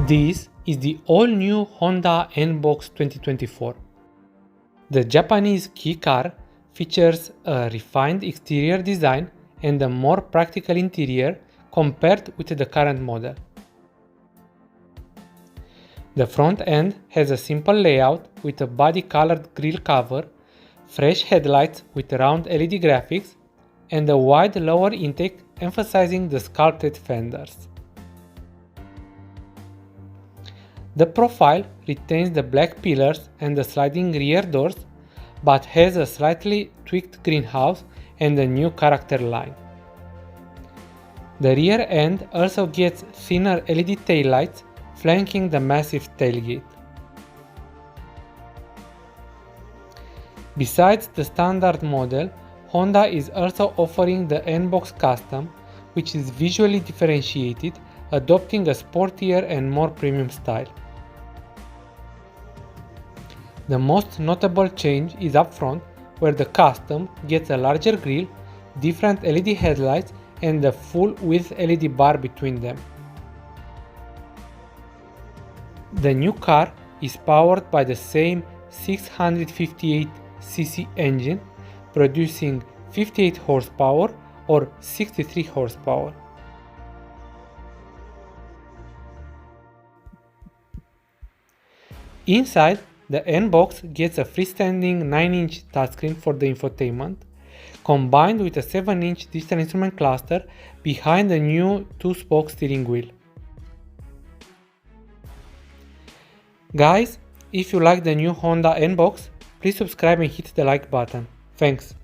This is the all-new Honda N-Box 2024. The Japanese kei car features a refined exterior design and a more practical interior compared with the current model. The front end has a simple layout with a body-colored grille cover, fresh headlights with round LED graphics, and a wide lower intake emphasizing the sculpted fenders. The profile retains the black pillars and the sliding rear doors, but has a slightly tweaked greenhouse and a new character line. The rear end also gets thinner LED taillights flanking the massive tailgate. Besides the standard model, Honda is also offering the N-Box Custom, which is visually differentiated, adopting a sportier and more premium style. The most notable change is up front, where the Custom gets a larger grille, different LED headlights, and a full-width LED bar between them. The new car is powered by the same 658cc engine, producing 58 horsepower or 63 horsepower. Inside, the N-Box gets a freestanding 9-inch touchscreen for the infotainment, combined with a 7-inch digital instrument cluster behind the new 2-spoke steering wheel. Guys, if you like the new Honda N-Box, please subscribe and hit the like button. Thanks.